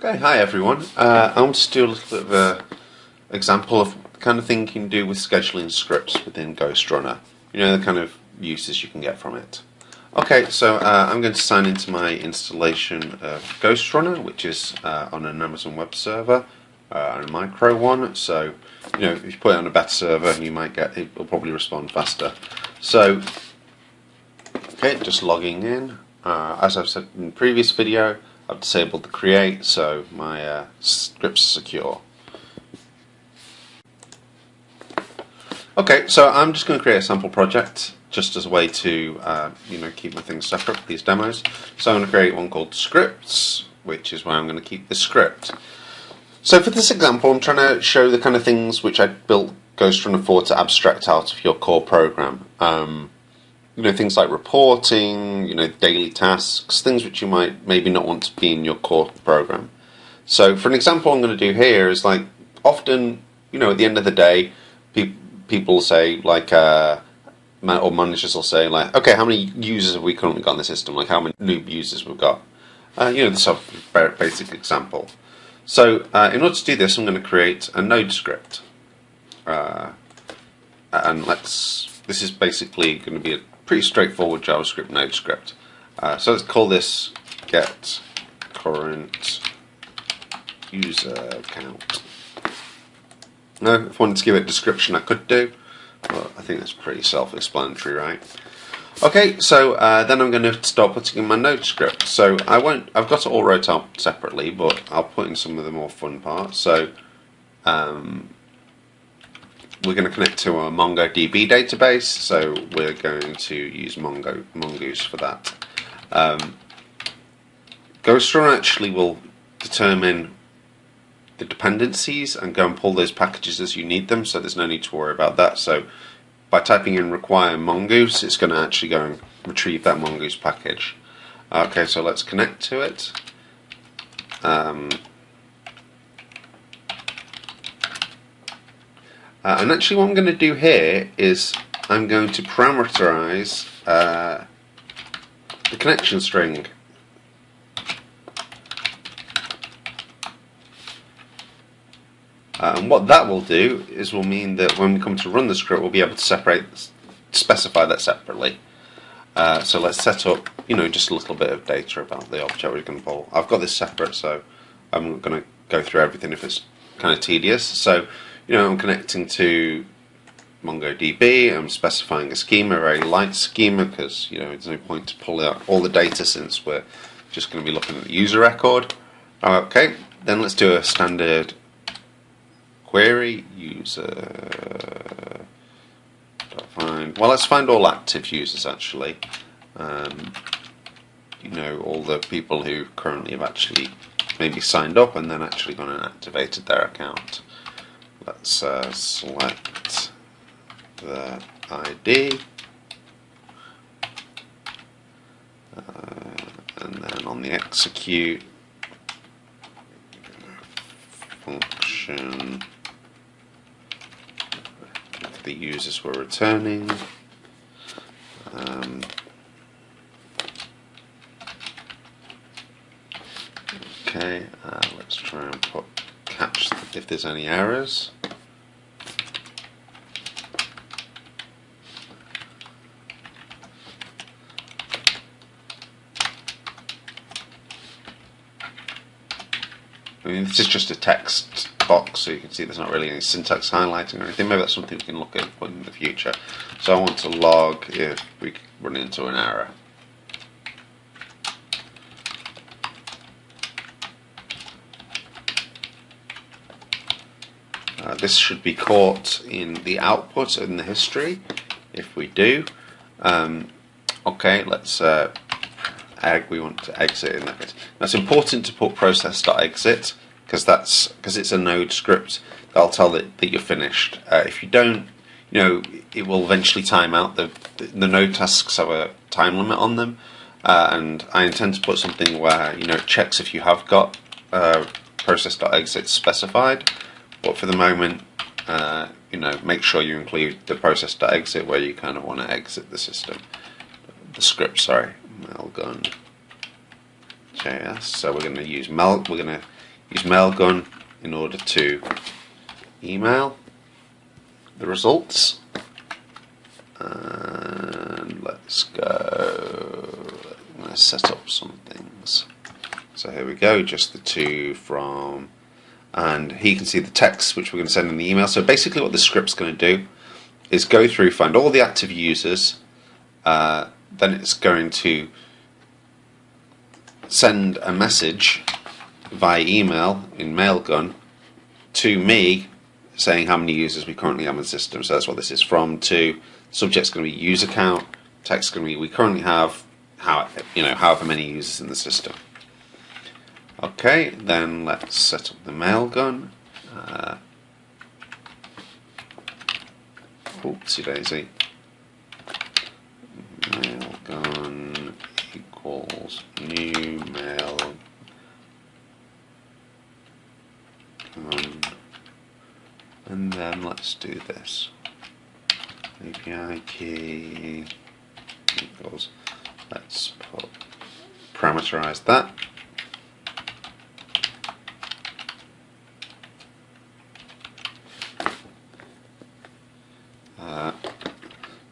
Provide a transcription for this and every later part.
Okay, hi everyone. I want to do a little bit of an example of the kind of thing you can do with scheduling scripts within GhostRunner. You know, the kind of uses you can get from it. Okay, so I'm going to sign into my installation of GhostRunner, which is on an Amazon web server, on a micro one. So, you know, if you put it on a beta server, you might get it will probably respond faster. So, okay, just logging in. As I've said in the previous video, I've disabled the create, so my script's secure. Okay, so I'm just going to create a sample project just as a way to keep my things separate for these demos. So I'm going to create one called scripts, which is where I'm going to keep the script. So for this example, I'm trying to show the kind of things which I built GhostRunner for to abstract out of your core program. Things like reporting, daily tasks, things which you might maybe not want to be in your core program. So for an example I'm going to do here is like often, at the end of the day, people say like, or managers will say like, okay, how many users have we currently got in the system? Like how many new users we've got? This is a very basic example. So in order to do this, I'm going to create a Node script. This is basically going to be a pretty straightforward JavaScript Node script. So let's call this get current user count. Now, if I wanted to give it a description, I could do, but I think that's pretty self-explanatory, right? Okay, so then I'm going to start putting in my Node script. So I've got it all wrote out separately, but I'll put in some of the more fun parts. So we're going to connect to a MongoDB database, so we're going to use Mongoose for that. GhostRunner actually will determine the dependencies and go and pull those packages as you need them, so there's no need to worry about that. So by typing in require Mongoose, it's going to actually go and retrieve that Mongoose package. Okay, so let's connect to it. And actually what I'm going to do here is I'm going to parameterize the connection string. And what that will do is will mean that when we come to run the script, we'll be able to specify that separately. So let's set up, just a little bit of data about the object we're going to pull. I've got this separate, so I'm not going to go through everything if it's kind of tedious. So, I'm connecting to MongoDB. I'm specifying a schema, a very light schema, because there's no point to pull out all the data since we're just going to be looking at the user record. Okay, then let's do a standard query user. Well, let's find all active users actually. All the people who currently have actually maybe signed up and then actually gone and activated their account. Let's select the ID, and then on the execute function, the users we're returning. Okay, let's try and catch if there's any errors. This is just a text box, so you can see there's not really any syntax highlighting or anything. Maybe that's something we can look at in the future. So I want to log if we run into an error. This should be caught in the output in the history if we do. Okay, let's we want to exit in that case. Now it's important to put process.exit because it's a Node script. That'll tell that you're finished. If you don't, it will eventually time out. The Node tasks have a time limit on them, and I intend to put something where it checks if you have got process.exit specified. But for the moment, make sure you include the process.exit where you kind of want to exit the system. The script, sorry. Mailgun.js. So we're going to use we're going to use Mailgun in order to email the results. And let's go. I'm going to set up some things. So here we go, just the two from, and here you can see the text which we're going to send in the email. So basically what this script's going to do is go through, find all the active users, then it's going to send a message via email in Mailgun to me saying how many users we currently have in the system. So that's what this is from to. Subject's going to be user count, text going to be we currently have however many users in the system. Okay, then let's set up the Mailgun. Oopsie daisy. Mailgun equals new Mailgun. And then let's do this. API key equals, let's parameterize that.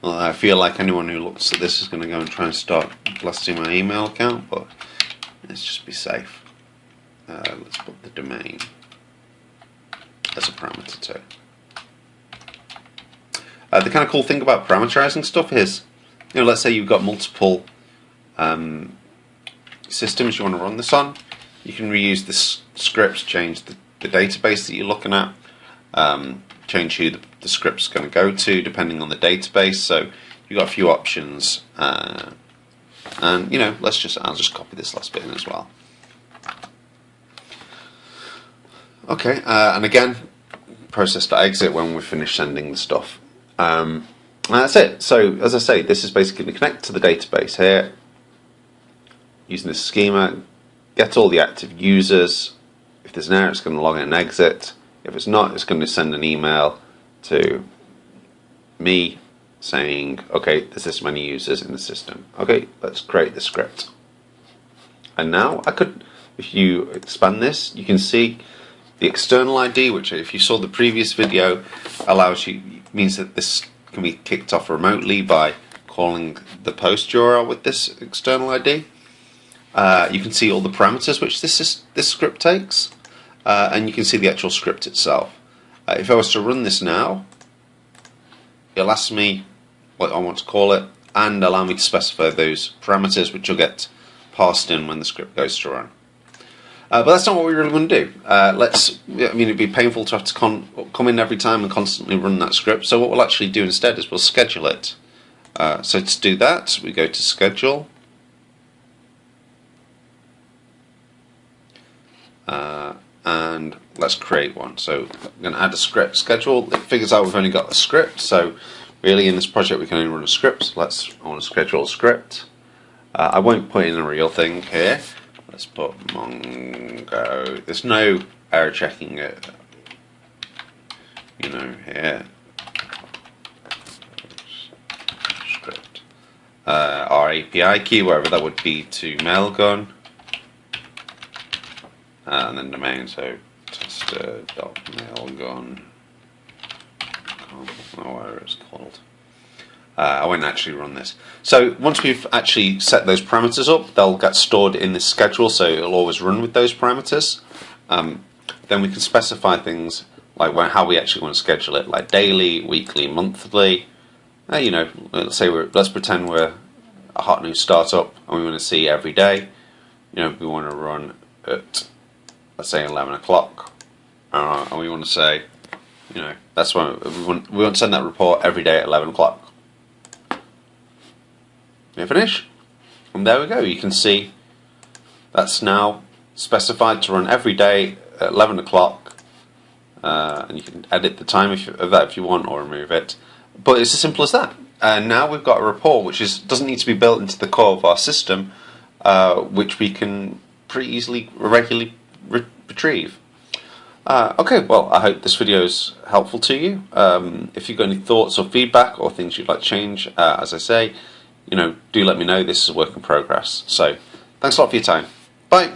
Well, I feel like anyone who looks at this is going to go and try and start blasting my email account, but let's just be safe. Let's put the domain as a parameter too. The kind of cool thing about parameterizing stuff is, let's say you've got multiple systems you want to run this on. You can reuse this script, change the database that you're looking at, change who the script's going to go to depending on the database. So you've got a few options, and I'll just copy this last bit in as well. Okay, and again, process.exit when we finish sending the stuff. And that's it. So as I say, this is basically to connect to the database here using this schema, get all the active users. If there's an error, it's going to log in and exit. If it's not, it's going to send an email to me saying, okay, there's this many users in the system. Okay, let's create the script. And now I could, if you expand this, you can see the external ID, which if you saw the previous video, means that this can be kicked off remotely by calling the post URL with this external ID. You can see all the parameters which this script takes, and you can see the actual script itself. If I was to run this now, it'll ask me what I want to call it and allow me to specify those parameters which will get passed in when the script goes to run. But that's not what we really want to do. It'd be painful to have to come in every time and constantly run that script. So what we'll actually do instead is we'll schedule it. So to do that, we go to Schedule. And let's create one. So I'm going to add a script schedule. It figures out we've only got a script. So really in this project we can only run a script. I want to schedule a script. I won't put in a real thing here. Let's put Mongo. There's no error checking it, here. Script. Our API key, wherever that would be, to Mailgun. And then domain, so tester.mailgun. I don't know where it's called. I won't actually run this. So once we've actually set those parameters up, they'll get stored in this schedule, so it'll always run with those parameters. Then we can specify things like how we actually want to schedule it, like daily, weekly, monthly. Let's pretend we're a hot new startup and we want to see every day. We want to run at, let's say, 11 o'clock, and we want to say, that's when we want to send that report every day at 11 o'clock. You finish, and there we go. You can see that's now specified to run every day at 11 o'clock, and you can edit the time of that if you want, or remove it. But it's as simple as that. And now we've got a report which doesn't need to be built into the core of our system, which we can pretty easily regularly retrieve. Okay, well, I hope this video is helpful to you. If you've got any thoughts or feedback or things you'd like to change, as I say, do let me know. This is a work in progress. So, thanks a lot for your time. Bye.